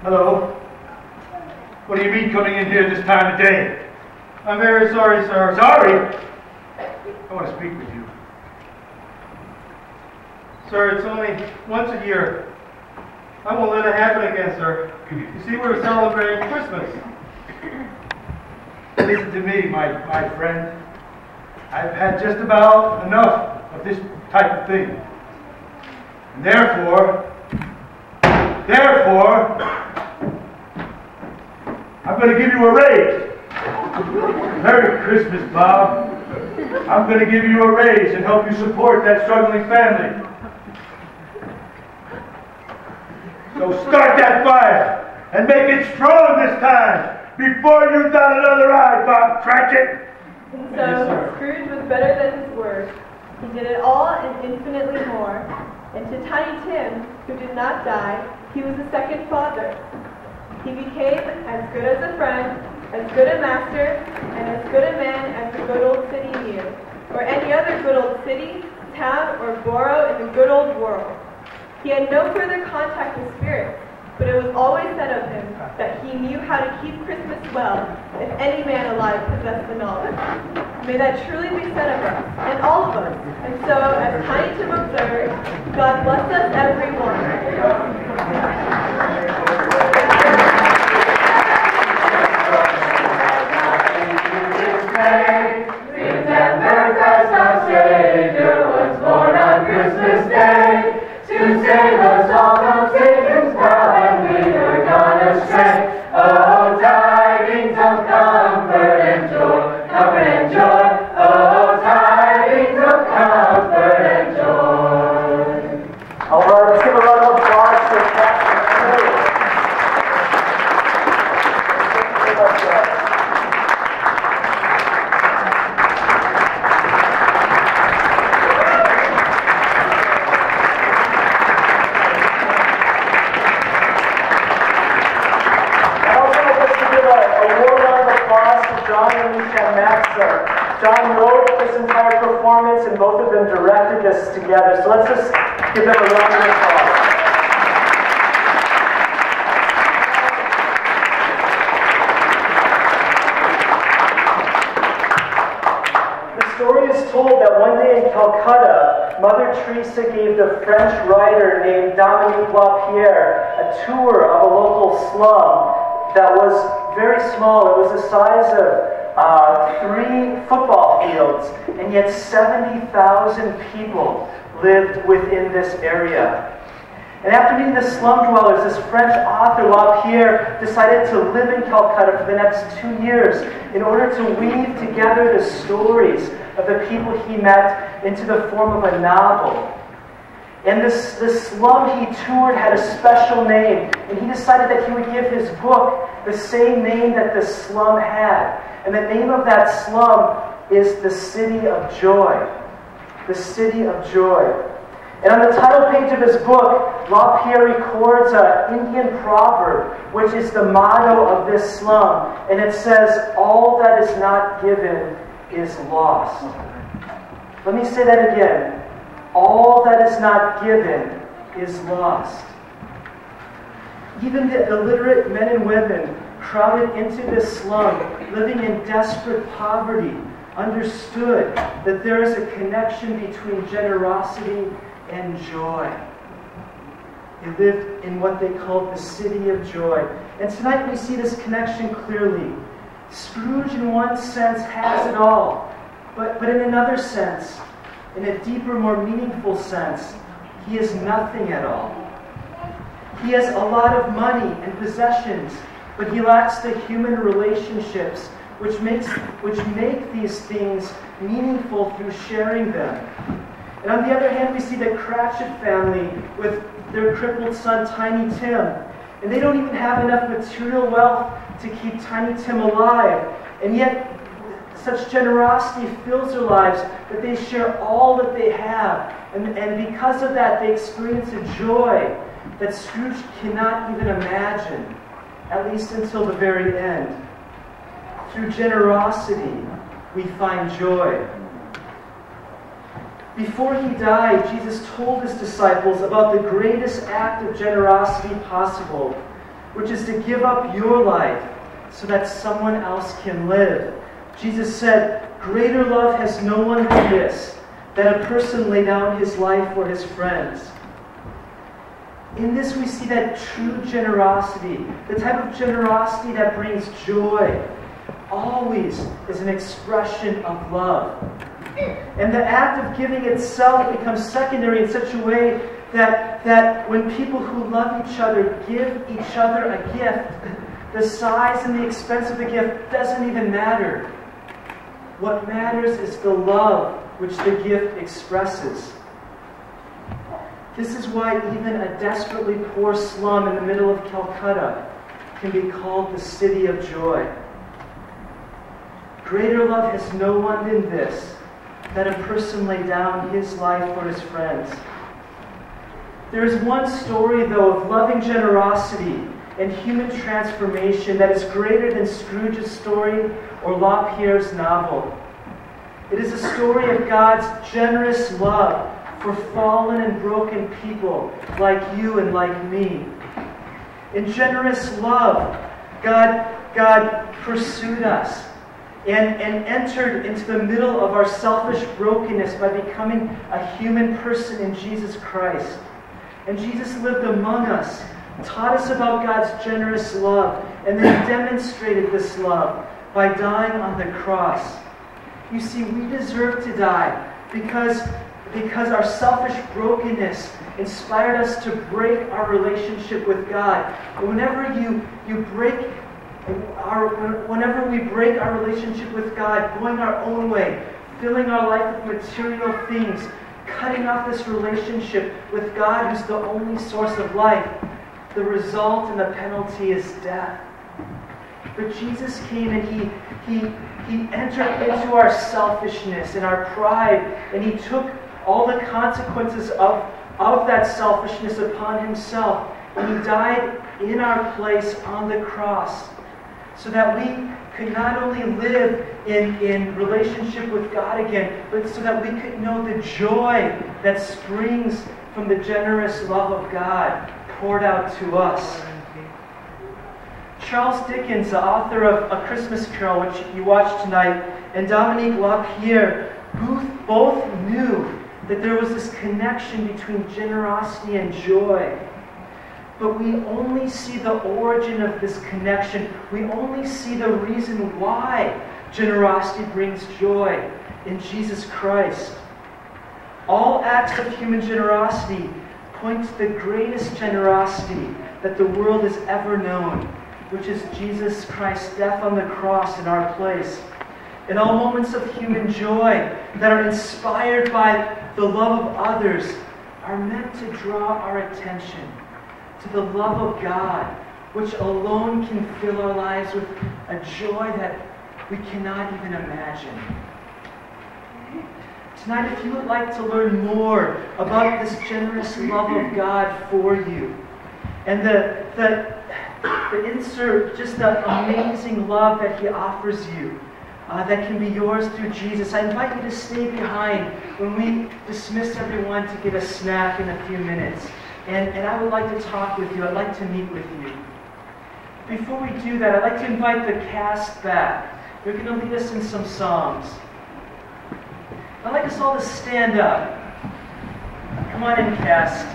Hello. What do you mean coming in here this time of day? I'm very sorry, sir. Sorry? I want to speak with you. Sir, it's only once a year. I won't let it happen again, sir. You see, we're celebrating Christmas. Listen to me, my friend. I've had just about enough of this type of thing. And therefore, I'm going to give you a raise. Merry Christmas, Bob. I'm going to give you a raise and help you support that struggling family. So start that fire and make it strong this time before you dot another I, Bob Cratchit. And so Scrooge was better than his word. He did it all and infinitely more. And to Tiny Tim, who did not die, he was a second father. He became as good as a friend, as good a master, and as good a man as the good old city knew, or any other good old city, town, or borough in the good old world. He had no further contact with spirits, but it was always said of him that he knew how to keep Christmas well, if any man alive possessed the knowledge. May that truly be said of us, and all of us. And so, as Tiny Tim observed, God bless us everyone. Remember Christ our Savior was born on Christmas Day to save us all from Satan's power when we were gone astray. Oh, tidings of comfort and joy, comfort and joy. Oh, tidings of comfort and joy. All right, let's give a round of applause for Pastor Carole. John wrote this entire performance, and both of them directed this together. So let's just give them a round of applause. The story is told that one day in Calcutta, Mother Teresa gave the French writer named Dominique Lapierre a tour of a local slum that was very small. It was the size of 3 football fields, and yet 70,000 people lived within this area. And after meeting the slum dwellers, this French author, Lapierre, decided to live in Calcutta for the next 2 years in order to weave together the stories of the people he met into the form of a novel. And this slum he toured had a special name, and he decided that he would give his book the same name that the slum had. And the name of that slum is the City of Joy. The City of Joy. And on the title page of his book, Lapierre records an Indian proverb, which is the motto of this slum. And it says, "All that is not given is lost." Let me say that again. All that is not given is lost. Even the illiterate men and women crowded into this slum, living in desperate poverty, understood that there is a connection between generosity and joy. They lived in what they called the City of Joy. And tonight we see this connection clearly. Scrooge in one sense has it all, but in another sense, in a deeper, more meaningful sense, he is nothing at all. He has a lot of money and possessions, but he lacks the human relationships which make these things meaningful through sharing them. And on the other hand, we see the Cratchit family with their crippled son, Tiny Tim. And they don't even have enough material wealth to keep Tiny Tim alive. And yet, such generosity fills their lives that they share all that they have. And because of that, they experience a joy that Scrooge cannot even imagine, at least until the very end. Through generosity, we find joy. Before he died, Jesus told his disciples about the greatest act of generosity possible, which is to give up your life so that someone else can live. Jesus said, "Greater love has no one than this, that a person lay down his life for his friends." In this we see that true generosity, the type of generosity that brings joy, always is an expression of love. And the act of giving itself becomes secondary in such a way that when people who love each other give each other a gift, the size and the expense of the gift doesn't even matter. What matters is the love which the gift expresses. This is why even a desperately poor slum in the middle of Calcutta can be called the city of joy. Greater love has no one than this, that a person lay down his life for his friends. There is one story, though, of loving generosity and human transformation that is greater than Scrooge's story or LaPierre's novel. It is a story of God's generous love for fallen and broken people like you and like me. In generous love, God pursued us and entered into the middle of our selfish brokenness by becoming a human person in Jesus Christ. And Jesus lived among us, taught us about God's generous love, and then demonstrated this love by dying on the cross. You see, we deserve to die because our selfish brokenness inspired us to break our relationship with God. And whenever we break our relationship with God, going our own way, filling our life with material things, cutting off this relationship with God, who's the only source of life, the result and the penalty is death. But Jesus came and He entered into our selfishness and our pride, and He took all the consequences of that selfishness upon Himself. And He died in our place on the cross so that we could not only live in relationship with God again, but so that we could know the joy that springs from the generous love of God poured out to us. Charles Dickens, the author of A Christmas Carol, which you watched tonight, and Dominique LaPierre both knew that there was this connection between generosity and joy. But we only see the origin of this connection. We only see the reason why generosity brings joy in Jesus Christ. All acts of human generosity point to the greatest generosity that the world has ever known, which is Jesus Christ's death on the cross in our place. And all moments of human joy that are inspired by the love of others are meant to draw our attention to the love of God, which alone can fill our lives with a joy that we cannot even imagine. Tonight, if you would like to learn more about this generous love of God for you, and the amazing love that He offers you, that can be yours through Jesus, I invite you to stay behind when we dismiss everyone to get a snack in a few minutes. And I would like to talk with you. I'd like to meet with you. Before we do that, I'd like to invite the cast back. They're going to lead us in some songs. I'd like us all to stand up. Come on in, cast.